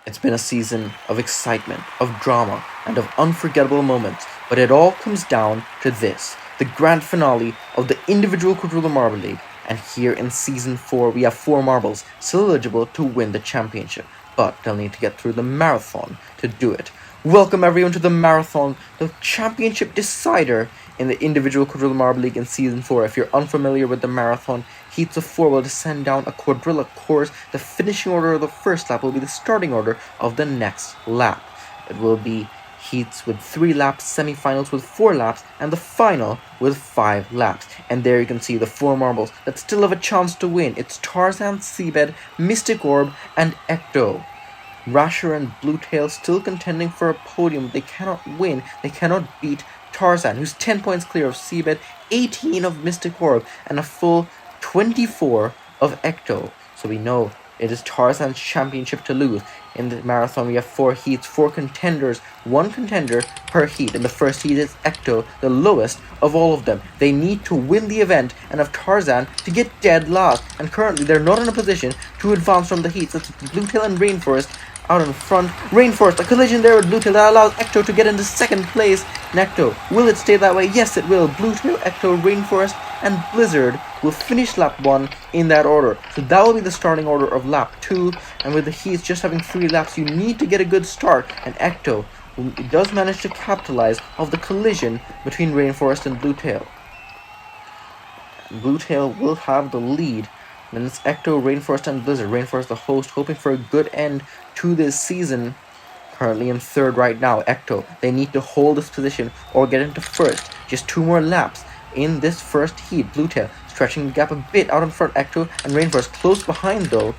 It's been a season of excitement, of drama, and of unforgettable moments, but it all comes down to this, the grand finale of the individual Quadrilla Marble League, and here in Season 4 we have 4 marbles still eligible to win the championship, but they'll need to get through the marathon to do it. Welcome everyone to the marathon, the championship decider in the individual Quadrilla Marble League in Season 4. If you're unfamiliar with the marathon, heats of 4 will descend down a quadrilla course. The finishing order of the first lap will be the starting order of the next lap. It will be heats with 3 laps, semifinals with 4 laps, and the final with 5 laps. And there you can see the 4 marbles that still have a chance to win. It's Tarzan, Seabed, Mystic Orb, and Ecto. Rasher and Bluetail still contending for a podium. They cannot win. They cannot beat Tarzan, who's 10 points clear of Seabed, 18 of Mystic Orb, and a full 24 of Ecto. So we know it is Tarzan's championship to lose. In the marathon, we have 4 heats, 4 contenders, 1 contender per heat. In the first heat is Ecto, the lowest of all of them. They need to win the event and have Tarzan to get dead last. And currently, they're not in a position to advance from the heats. It's Bluetail and Rainforest out in front. Rainforest, a collision there with Bluetail that allows Ecto to get into second place. Ecto, will it stay that way? Yes, it will. Bluetail, Ecto, Rainforest, and Blizzard will finish lap 1 in that order. So that will be the starting order of lap 2. And with the heats just having 3 laps, you need to get a good start. And Ecto does manage to capitalize of the collision between Rainforest and Bluetail. Bluetail will have the lead. Then it's Ecto, Rainforest, and Blizzard. Rainforest, the host, hoping for a good end to this season. Currently in 3rd right now. Ecto, they need to hold this position or get into 1st. Just 2 more laps in this first heat. Bluetail stretching the gap a bit out in front. Ecto and Rainforest close behind though.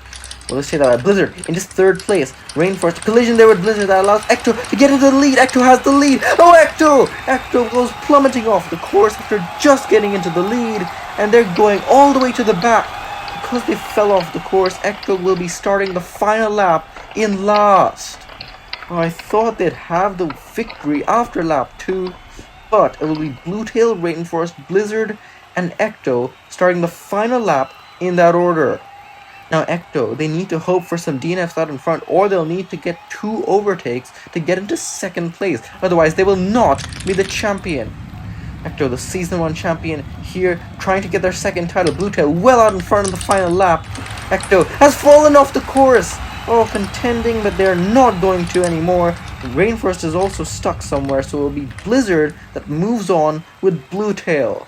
Well, let's say that Blizzard in just 3rd place. Rainforest, collision there with Blizzard that allows Ecto to get into the lead. Ecto has the lead. Oh, Ecto! Ecto goes plummeting off the course after just getting into the lead. And they're going all the way to the back. Because they fell off the course, Ecto will be starting the final lap in last. I thought they'd have the victory after lap 2, but it will be Bluetail, Rainforest, Blizzard, and Ecto starting the final lap in that order. Now Ecto, they need to hope for some DNFs out in front, or they'll need to get 2 overtakes to get into 2nd place. Otherwise, they will not be the champion. Ecto, the Season 1 champion, here trying to get their 2nd title. Bluetail well out in front of the final lap. Ecto has fallen off the course. Oh, contending, but they're not going to anymore. Rainforest is also stuck somewhere, so it will be Blizzard that moves on with Bluetail.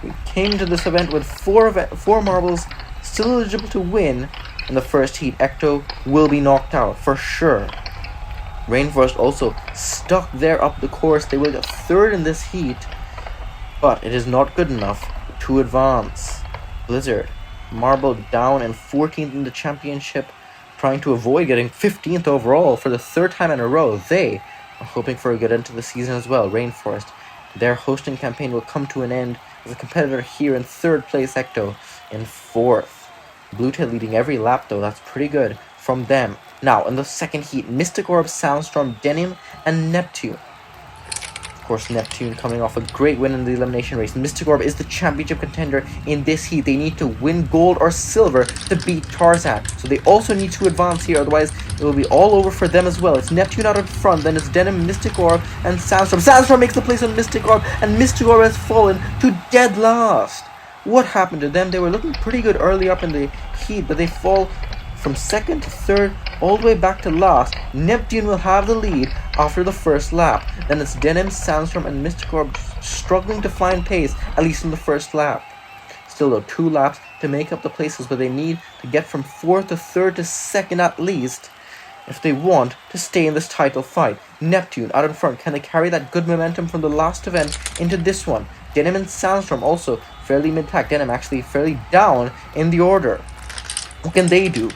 We came to this event with 4 marbles still eligible to win. In the first heat, Ecto will be knocked out for sure. Rainforest also stuck there up the course. They will get 3rd in this heat, but it is not good enough to advance. Blizzard, marble down and 14th in the championship, trying to avoid getting 15th overall for the 3rd time in a row. They are hoping for a good end to the season as well. Rainforest, their hosting campaign will come to an end as a competitor here in 3rd place. Ecto in 4th. Bluetail leading every lap though, that's pretty good from them. Now, in the 2nd heat, Mystic Orb, Soundstorm, Denim, and Neptune. Of course, Neptune coming off a great win in the elimination race. Mystic Orb is the championship contender in this heat. They need to win gold or silver to beat Tarzan. So they also need to advance here, otherwise it will be all over for them as well. It's Neptune out in front, then it's Denim, Mystic Orb, and Soundstorm. Soundstorm makes the place on Mystic Orb, and Mystic Orb has fallen to dead last. What happened to them? They were looking pretty good early up in the heat, but they fall from 2nd to 3rd, all the way back to last. Neptune will have the lead after the first lap. Then it's Denim, Sandstorm, and Mystic Orb struggling to find pace, at least in the first lap. Still though, 2 laps to make up the places, but they need to get from 4th to 3rd to 2nd at least if they want to stay in this title fight. Neptune out in front. Can they carry that good momentum from the last event into this one? Denim and Sandstorm also fairly mid-pack. Denim actually fairly down in the order. What can they do?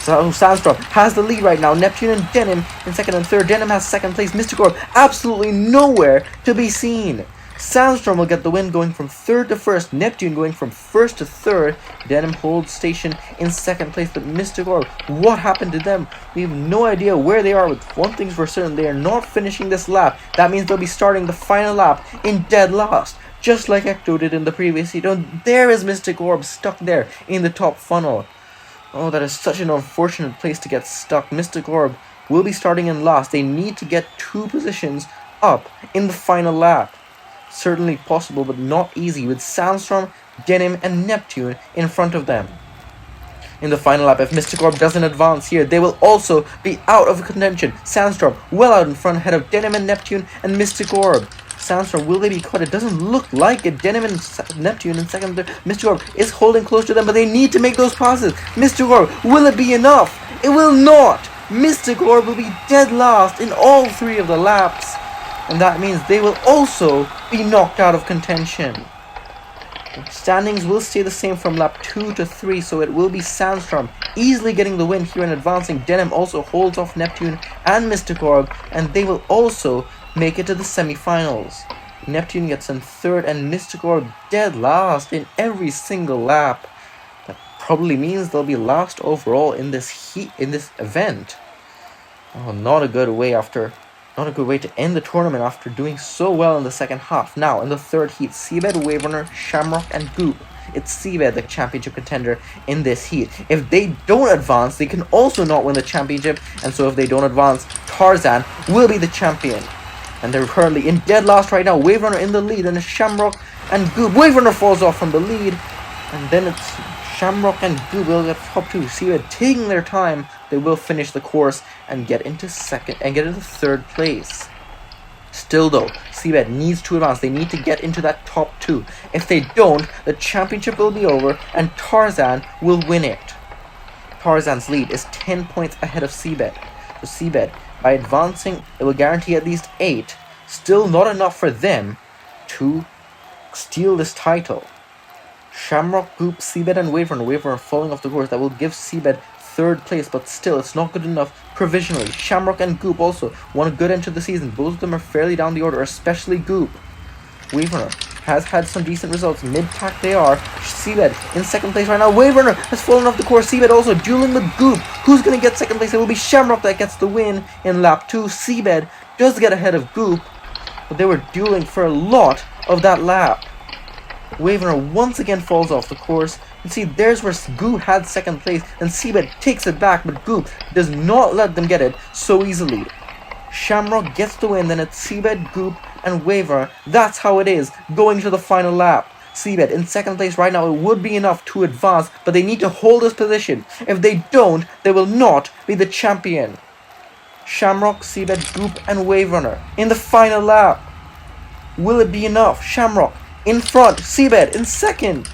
So Sandstorm has the lead right now. Neptune and Denim in second and third. Denim has second place. Mystic Orb absolutely nowhere to be seen. Sandstorm will get the win, going from third to first. Neptune going from first to third. Denim holds station in second place. But Mystic Orb, what happened to them? We have no idea where they are. With one thing's for certain, they are not finishing this lap. That means they'll be starting the final lap in dead last, just like Ecto did in the previous heat. And there is Mystic Orb stuck there in the top funnel. Oh, that is such an unfortunate place to get stuck. Mystic Orb will be starting in last. They need to get 2 positions up in the final lap. Certainly possible, but not easy, with Sandstorm, Denim, and Neptune in front of them. In the final lap, if Mystic Orb doesn't advance here, they will also be out of contention. Sandstorm well out in front, ahead of Denim and Neptune and Mystic Orb. Sandstorm, will they be caught? It doesn't look like it. Denim and Neptune in second and third. Mystic Orb is holding close to them, but they need to make those passes. Mystic Orb, will it be enough? It will not. Mystic Orb will be dead last in all 3 of the laps, and that means they will also be knocked out of contention. Standings will stay the same from lap 2 to 3, so it will be Sandstorm easily getting the win here and advancing. Denim also holds off Neptune and Mystic Orb, and they will also make it to the semi-finals. Neptune gets in third and Mystic Orb dead last in every single lap. That probably means they'll be last overall in this event. Oh, not a good way to end the tournament after doing so well in the second half. Now, in the third heat, Seabed, Wave Runner, Shamrock, and Goop. It's Seabed, the championship contender in this heat. If they don't advance, they can also not win the championship, and so if they don't advance, Tarzan will be the champion. And they're currently in dead last right now. Wave Runner in the lead, and it's Shamrock and Goop. Wave Runner falls off from the lead, and then it's Shamrock and Goop will get top 2. Seabed taking their time. They will finish the course and get into third place. Still though, Seabed needs to advance. They need to get into that top 2. If they don't, the championship will be over and Tarzan will win it. Tarzan's lead is 10 points ahead of Seabed. So Seabed, by advancing, it will guarantee at least 8. Still not enough for them to steal this title. Shamrock, Goop, Seabed, and Wave Runner falling off the course. That will give Seabed third place, but still it's not good enough provisionally. Shamrock and Goop also want a good end to the season. Both of them are fairly down the order, especially Goop. Wave Runner has had some decent results. Mid-pack they are. Seabed in second place right now. Wave Runner has fallen off the course. Seabed also dueling with Goop. Who's going to get second place? It will be Shamrock that gets the win in lap 2. Seabed does get ahead of Goop, but they were dueling for a lot of that lap. Wave Runner once again falls off the course. You see, there's where Goop had second place, and Seabed takes it back, but Goop does not let them get it so easily. Shamrock gets the win, then it's Seabed, Goop, and Wave Runner. That's how it is going to the final lap. Seabed in second place right now. It would be enough to advance, but they need to hold this position. If they don't, they will not be the champion. Shamrock, Seabed, Goop, and Wave Runner in the final lap. Will it be enough? Shamrock in front, Seabed in second.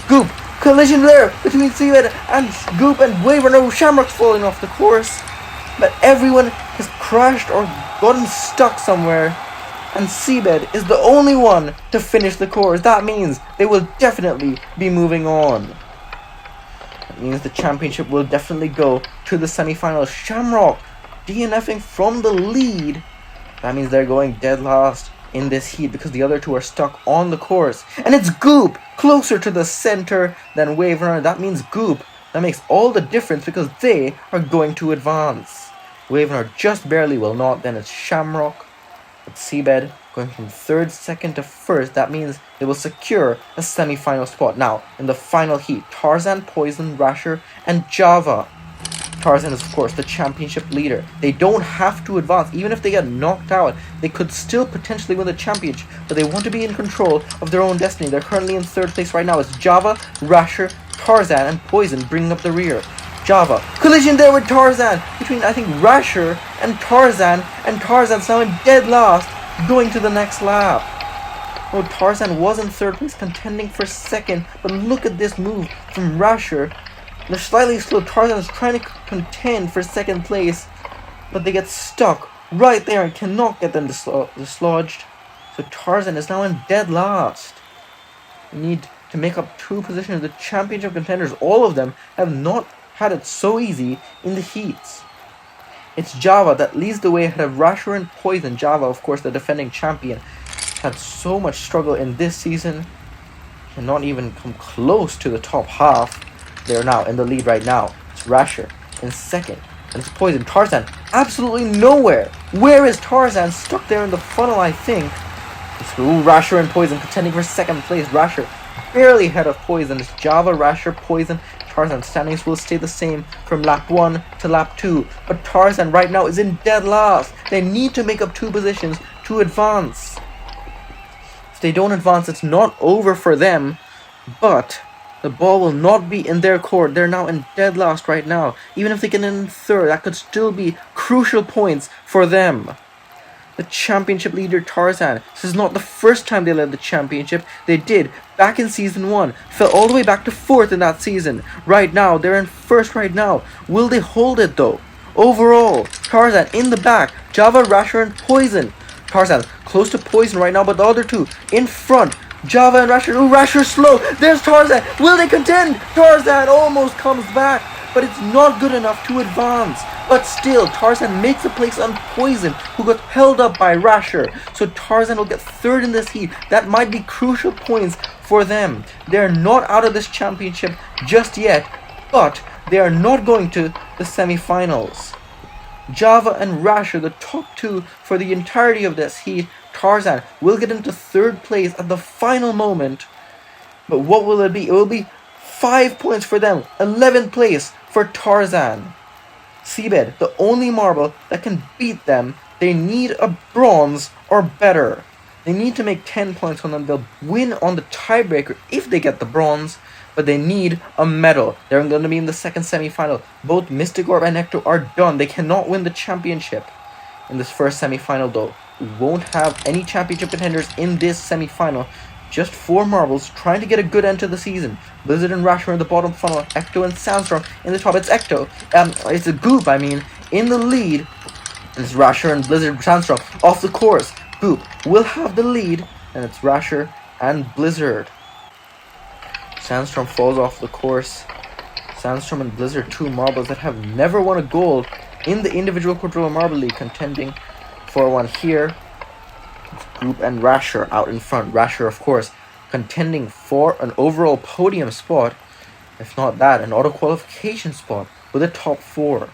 Goop, collision there between Seabed and Goop and Wave Runner. Shamrock's falling off the course, but everyone has crashed or gotten stuck somewhere, and Seabed is the only one to finish the course. That means they will definitely be moving on. That means the championship will definitely go to the semi-finals. Shamrock DNFing from the lead. That means they're going dead last in this heat because the other two are stuck on the course. And it's Goop closer to the center than Wave Runner. That means Goop. That makes all the difference because they are going to advance. Wave Runner just barely will not. Then it's Shamrock. It's Seabed going from third, second to first. That means they will secure a semi-final spot. Now, in the final heat, Tarzan, Poison, Rasher, and Java. Tarzan is, of course, the championship leader. They don't have to advance. Even if they get knocked out, they could still potentially win the championship, but they want to be in control of their own destiny. They're currently in third place right now. It's Java, Rasher, Tarzan, and Poison bringing up the rear. Java, collision there with Tarzan, between, I think, Rasher and Tarzan's now in dead last, going to the next lap. Oh, Tarzan was in third place, contending for second, but look at this move from Rasher. They're slightly slow. Tarzan is trying to contend for second place, but they get stuck right there and cannot get them dislodged. So Tarzan is now in dead last. We need to make up two positions. The championship contenders, all of them, have not had it so easy in the heats. It's Java that leads the way ahead of Rasher and Poison. Java, of course, the defending champion, had so much struggle in this season, cannot even come close to the top half. They're now in the lead right now. It's Rasher in second, and it's Poison. Tarzan absolutely nowhere. Where is Tarzan? Stuck there in the funnel, I think. It's Rasher and Poison contending for second place. Rasher barely ahead of Poison. It's Java, Rasher, Poison, Tarzan. Standings will stay the same from lap 1 to lap 2, but Tarzan right now is in dead last. They need to make up 2 positions to advance. If they don't advance, it's not over for them, but the ball will not be in their court. They're now in dead last right now. Even if they get in third, that could still be crucial points for them. The championship leader Tarzan. This is not the first time they led the championship. They did back in season 1. Fell all the way back to 4th in that season. Right now, they're in 1st right now. Will they hold it though? Overall, Tarzan in the back. Java, Rasher, and Poison. Tarzan close to Poison right now, but the other 2 in front. Java and Rasher. Ooh, Rasher slow. There's Tarzan. Will they contend? Tarzan almost comes back, but it's not good enough to advance. But still, Tarzan makes a place on Poison, who got held up by Rasher. So Tarzan will get 3rd in this heat. That might be crucial points for them. They're not out of this championship just yet, but they are not going to the semi-finals. Java and Rasher, the top 2 for the entirety of this heat. Tarzan will get into 3rd place at the final moment. But what will it be? It will be 5 points for them. 11th place for Tarzan. Seabed, the only marble that can beat them. They need a bronze or better. They need to make 10 points on them. They'll win on the tiebreaker if they get the bronze, but they need a medal. They're going to be in the 2nd semi-final. Both Mystic Orb and Ecto are done. They cannot win the championship in this 1st semi-final though. We won't have any championship contenders in this semi-final. Just 4 marbles trying to get a good end to the season. Blizzard and Rasher in the bottom funnel. Ecto and Sandstorm in the top. It's Ecto. It's a Goop, in the lead. And it's Rasher and Blizzard Sandstorm off the course. Goop will have the lead. And it's Rasher and Blizzard. Sandstorm falls off the course. Sandstorm and Blizzard, 2 marbles that have never won a gold in the individual Quadrilla Marble League, contending for one here. Goop and Rasher out in front. Rasher, of course, contending for an overall podium spot, if not that, an auto qualification spot with a top 4.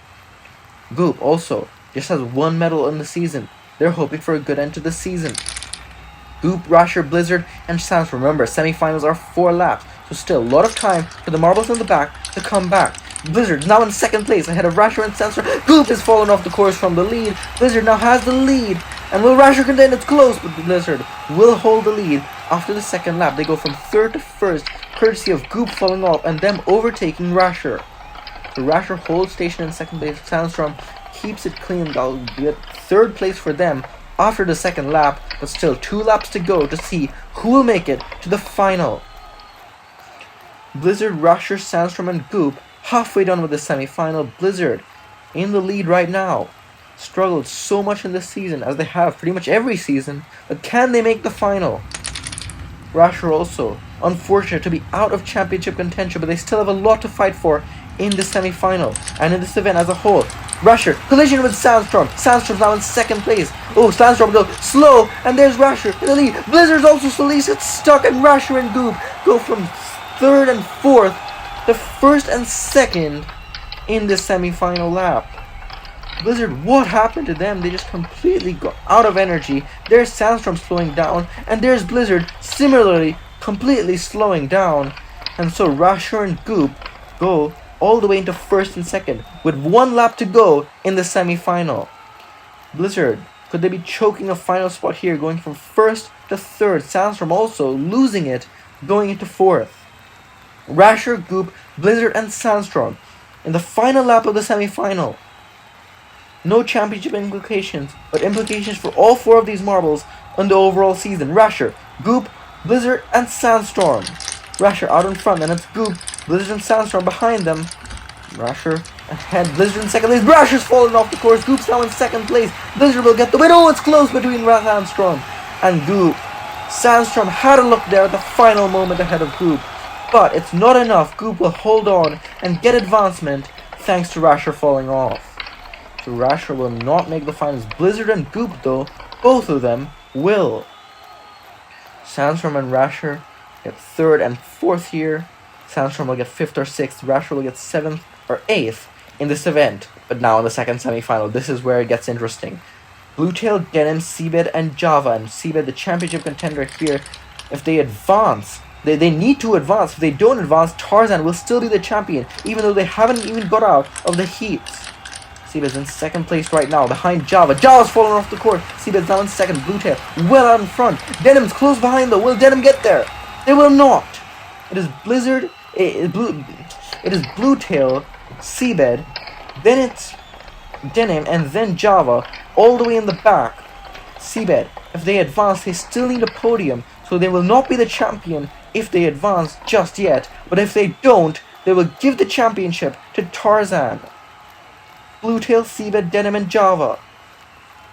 Goop also just has 1 medal in the season. They're hoping for a good end to the season. Goop, Rasher, Blizzard, and Sandstorm. Remember, semifinals are 4 laps, so still a lot of time for the marbles in the back to come back. Blizzard now in 2nd place ahead of Rasher and Sandstorm. Goop has fallen off the course from the lead. Blizzard now has the lead. And will Rasher contend? It's close, but Blizzard will hold the lead after the 2nd lap. They go from 3rd to 1st, courtesy of Goop falling off and them overtaking Rasher. So Rasher holds station in 2nd place. Sandstorm keeps it clean. That'll be at 3rd place for them after the 2nd lap, but still 2 laps to go to see who will make it to the final. Blizzard, Rasher, Sandstorm, and Goop halfway done with the semi-final. Blizzard in the lead right now. Struggled so much in this season, as they have pretty much every season, but can they make the final? Rasher also unfortunate to be out of championship contention, but they still have a lot to fight for in the semi-final and in this event as a whole. Rasher collision with Sandstorm. Sandstorm's now in 2nd place. Oh, Sandstorm goes slow, and there's Rasher in the lead. Blizzard's also slowly gets stuck, and Rasher and Goop go from 3rd and 4th to 1st and 2nd in the semi-final lap. Blizzard, what happened to them? They just completely got out of energy. There's Sandstorm slowing down, and there's Blizzard similarly completely slowing down. And so Rasher and Goop go all the way into 1st and 2nd with 1 lap to go in the semi-final. Blizzard, could they be choking a final spot here, going from 1st to 3rd? Sandstorm also losing it, going into 4th. Rasher, Goop, Blizzard, and Sandstorm in the final lap of the semi-final. No championship implications, but implications for all 4 of these marbles on the overall season. Rasher, Goop, Blizzard, and Sandstorm. Rasher out in front, and it's Goop, Blizzard, and Sandstorm behind them. Rasher ahead, Blizzard in 2nd place. Rasher's fallen off the course. Goop's now in 2nd place. Blizzard will get the win. Oh, it's close between Sandstorm and Goop. Sandstorm had a look there at the final moment ahead of Goop, but it's not enough. Goop will hold on and get advancement thanks to Rasher falling off. So Rasher will not make the finals. Blizzard and Goop, though, both of them will. Sandstorm and Rasher get 3rd and 4th here. Sandstorm will get 5th or 6th. Rasher will get 7th or 8th in this event. But now in the second semi-final, this is where it gets interesting. Bluetail, Denim, Seabed, and Java. And Seabed, the championship contender here. If they advance, they need to advance. If they don't advance, Tarzan will still be the champion, even though they haven't even got out of the heats. Seabed's in 2nd place right now, behind Java. Java's fallen off the court. Seabed's now in 2nd. Bluetail, well out in front. Denim's close behind though. Will Denim get there? They will not. It is Blizzard. It is Bluetail, Seabed, then it's Denim, and then Java, all the way in the back. Seabed, if they advance, they still need a podium, so they will not be the champion if they advance just yet. But if they don't, they will give the championship to Tarzan. Bluetail, Seabed, Denim, and Java.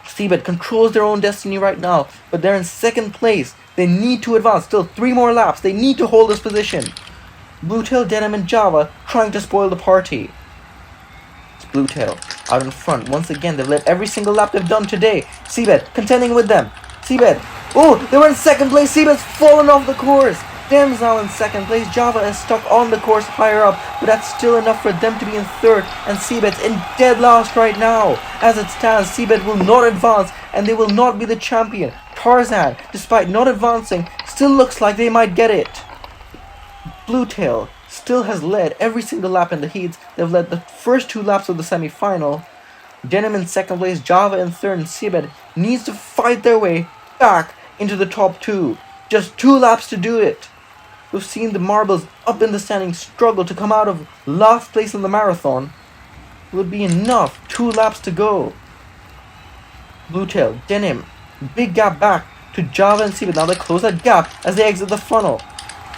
Seabed controls their own destiny right now, but they're in 2nd place. They need to advance. Still 3 more laps. They need to hold this position. Bluetail, Denim, and Java trying to spoil the party. It's Bluetail out in front. Once again, they've led every single lap they've done today. Seabed contending with them. Seabed. Oh, they were in 2nd place. Seabed's fallen off the course. Dem's now in 2nd place. Java is stuck on the course higher up, but that's still enough for them to be in 3rd. And Seabed's in dead last right now. As it stands, Seabed will not advance, and they will not be the champion. Tarzan, despite not advancing, still looks like they might get it. Bluetail still has led every single lap in the heats. They've led the first 2 laps of the semi-final. Denim in 2nd place, Java in 3rd, and Seabed needs to fight their way back into the top 2. Just 2 laps to do it. We've seen the marbles up in the standings struggle to come out of last place in the marathon. Will be enough. 2 laps to go. Bluetail, Denim, big gap back to Java and Seabed. Now they close that gap as they exit the funnel.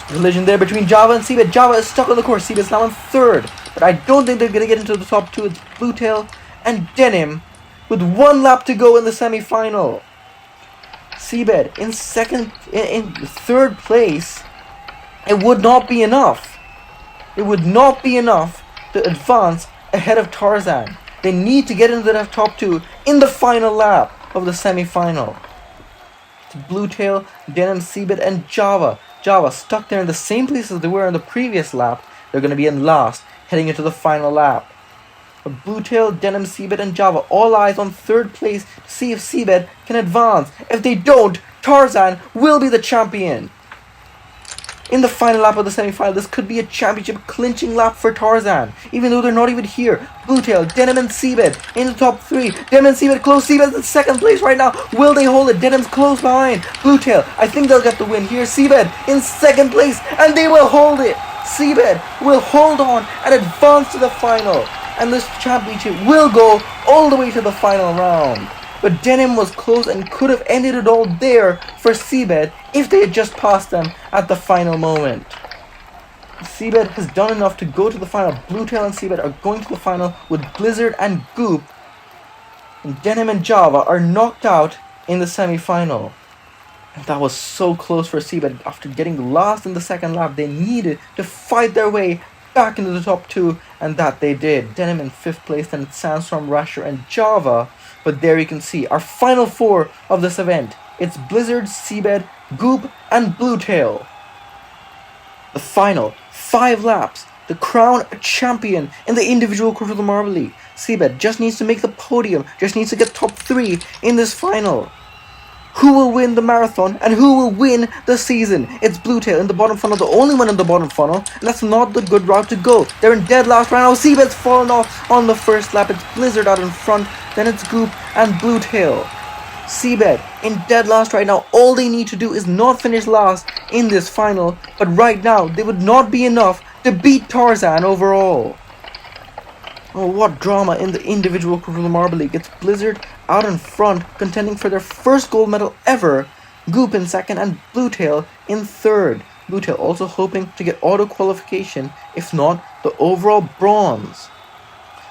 Collision there between Java and Seabed. Java is stuck on the course. Seabed's now in 3rd. But I don't think they're going to get into the top 2. It's Bluetail and Denim with 1 lap to go in the semi-final. Seabed in 3rd place. It would not be enough. It would not be enough to advance ahead of Tarzan. They need to get into the top 2 in the final lap of the semi-final. It's Bluetail, Denim, Seabed, and Java. Java stuck there in the same place as they were in the previous lap. They're going to be in last, heading into the final lap. But Bluetail, Denim, Seabed, and Java, all eyes on 3rd place to see if Seabed can advance. If they don't, Tarzan will be the champion. In the final lap of the semi-final, this could be a championship clinching lap for Tarzan, even though they're not even here. Bluetail, Denim, and Seabed in the top 3. Denim and Seabed close. Seabed's in 2nd place right now. Will they hold it? Denim's close behind. Bluetail, I think they'll get the win here. Seabed in 2nd place, and they will hold it. Seabed will hold on and advance to the final, and this championship will go all the way to the final round. But Denim was close and could have ended it all there for Seabed if they had just passed them at the final moment. Seabed has done enough to go to the final. Bluetail and Seabed are going to the final with Blizzard and Goop. And Denim and Java are knocked out in the semi-final. And that was so close for Seabed. After getting last in the 2nd lap, they needed to fight their way back into the top 2, and that they did. Denim in 5th place, then Sandstorm, Rasher, and Java. But there you can see our final 4 of this event. It's Blizzard, Seabed, Goop, and Bluetail. The final 5 laps to crown a champion in the individual Quadrilla Marathon League. Seabed just needs to make the podium, just needs to get top 3 in this final. Who will win the marathon and who will win the season? It's Bluetail in the bottom funnel, the only one in the bottom funnel. And that's not the good route to go. They're in dead last right now. Seabed's fallen off on the first lap. It's Blizzard out in front. Then it's Goop and Bluetail. Seabed in dead last right now. All they need to do is not finish last in this final. But right now, they would not be enough to beat Tarzan overall. Oh, what drama in the individual Quadrilla Marathon League. It's Blizzard out in front, contending for their first gold medal ever. Goop in 2nd and Bluetail in 3rd. Bluetail also hoping to get auto qualification, if not the overall bronze.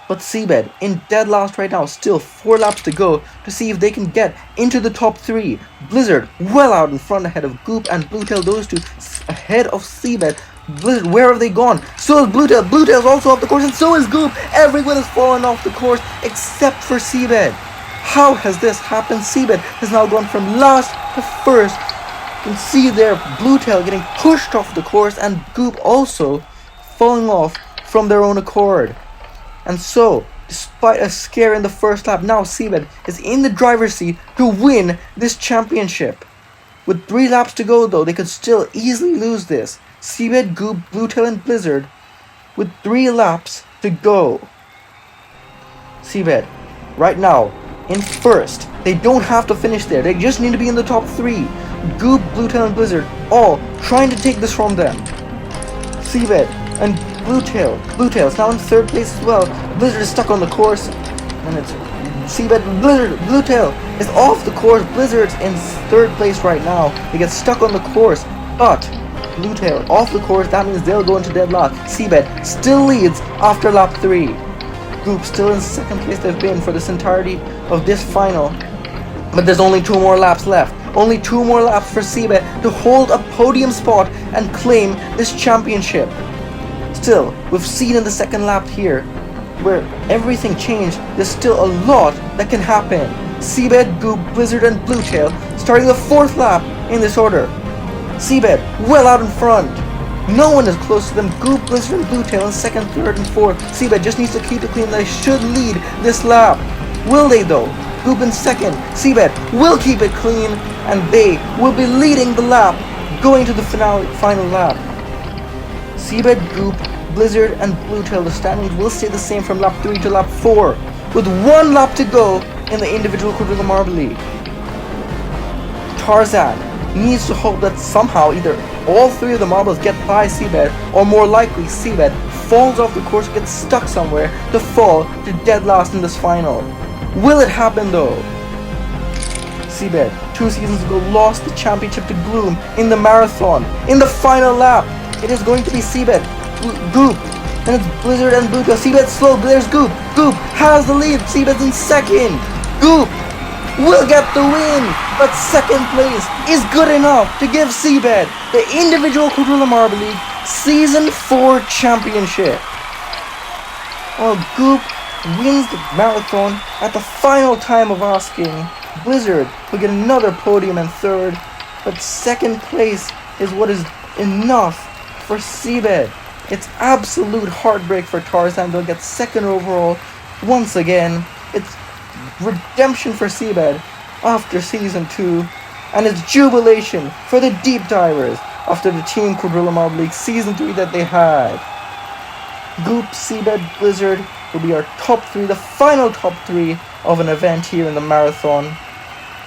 But Seabed in dead last right now, still 4 laps to go to see if they can get into the top 3. Blizzard well out in front ahead of Goop and Bluetail, those two ahead of Seabed, Blizzard, where have they gone? So is Bluetail. Bluetail's also off the course, and so is Goop. Everyone has fallen off the course except for Seabed. How has this happened? Seabed has now gone from last to first. You can see there Bluetail getting pushed off the course, and Goop also falling off from their own accord. And so, despite a scare in the first lap, now Seabed is in the driver's seat to win this championship. With 3 laps to go though, they could still easily lose this. Seabed, Goop, Bluetail, and Blizzard with 3 laps to go. Seabed, right now, in first. They don't have to finish there. They just need to be in the top 3. Goop, Bluetail, and Blizzard all trying to take this from them. Seabed and Bluetail. Bluetail's now in 3rd place as well. Blizzard is stuck on the course. And it's Seabed, Blizzard, Bluetail is off the course. Blizzard's in 3rd place right now. They get stuck on the course. But Bluetail off the course. That means they'll go into deadlock. Seabed still leads after lap 3. Goop still in 2nd place they've been for this entirety of this final. But there's only 2 more laps left. Only 2 more laps for Seabed to hold a podium spot and claim this championship. Still, we've seen in the 2nd lap here, where everything changed, there's still a lot that can happen. Seabed, Goop, Blizzard, and Bluetail starting the 4th lap in this order. Seabed well out in front. No one is close to them. Goop, Blizzard, and Bluetail in 2nd, 3rd, and 4th. Seabed just needs to keep it clean. They should lead this lap. Will they though? Goop in 2nd. Seabed will keep it clean, and they will be leading the lap, going to the final lap. Seabed, Goop, Blizzard, and Bluetail, the standings will stay the same from lap 3 to lap 4, with 1 lap to go in the individual Quadrilla Marathon League. Tarzan needs to hope that somehow either all 3 of the marbles get by Seabed, or more likely Seabed falls off the course, gets stuck somewhere to fall to dead last in this final. Will it happen though? Seabed, 2 seasons ago, lost the championship to Gloom in the marathon. In the final lap, it is going to be Seabed, Goop, and it's Blizzard and Bluetail. Seabed's slow, there's Goop. Goop has the lead. Seabed's in 2nd. Goop will get the win, but 2nd place is good enough to give Seabed the individual Quadrilla Marathon League Season 4 championship. Well, Goop wins the marathon at the final time of asking. Blizzard will get another podium in 3rd, but 2nd place is what is enough for Seabed. It's absolute heartbreak for Tarzan. They'll get 2nd overall once again. It's redemption for Seabed after Season 2, and it's jubilation for the deep divers after the Team Quadrilla Marathon League Season 3 that they had. Goop, Seabed, Blizzard will be our top 3, the final top 3 of an event here in the marathon.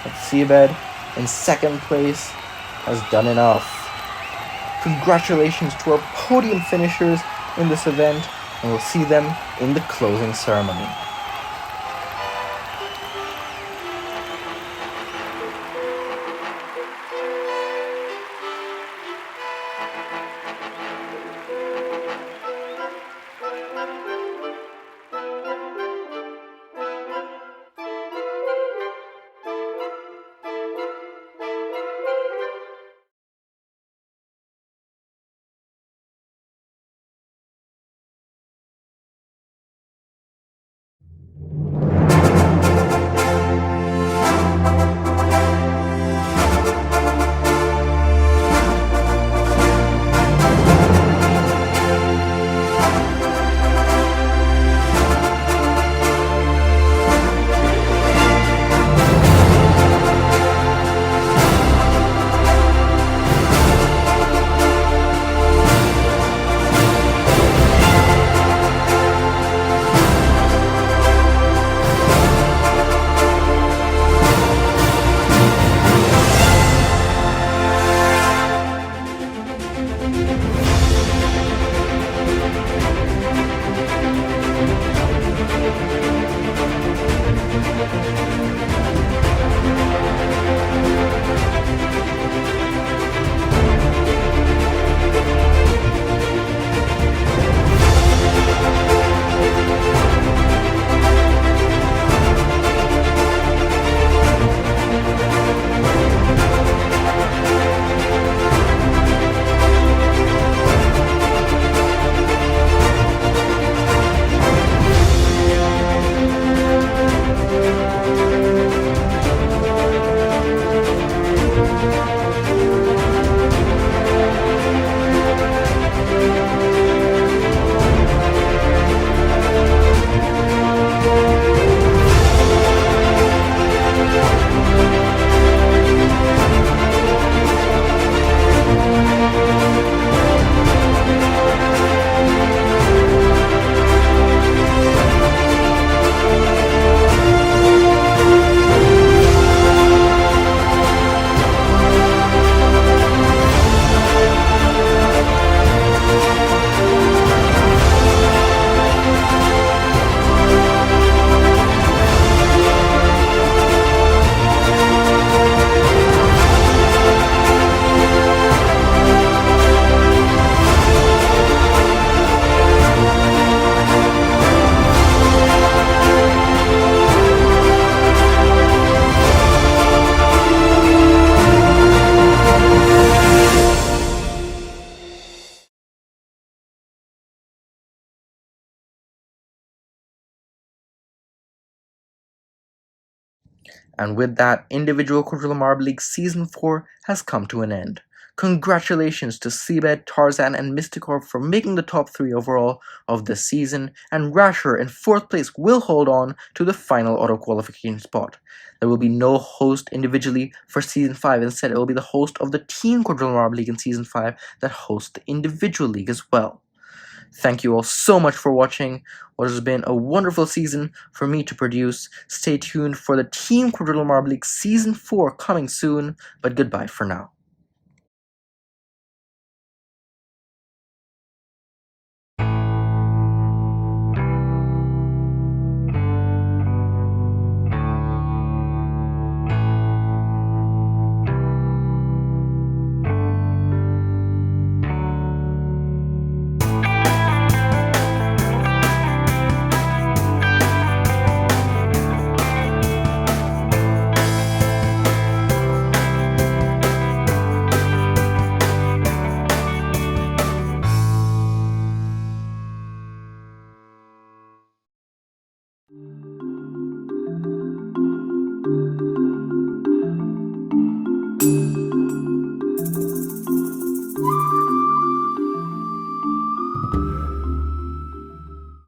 But Seabed in 2nd place has done enough. Congratulations to our podium finishers in this event, and we'll see them in the closing ceremony. And with that, individual Quadrilla Marble League Season 4 has come to an end. Congratulations to Seabed, Tarzan, and Mystic Orb for making the top 3 overall of the season, and Rasher in 4th place will hold on to the final auto qualification spot. There will be no host individually for Season 5, instead it will be the host of the Team Quadrilla Marble League in Season 5 that hosts the individual league as well. Thank you all so much for watching what has been a wonderful season for me to produce. Stay tuned for the Team Quadrilla Marble League Season 4 coming soon, but goodbye for now.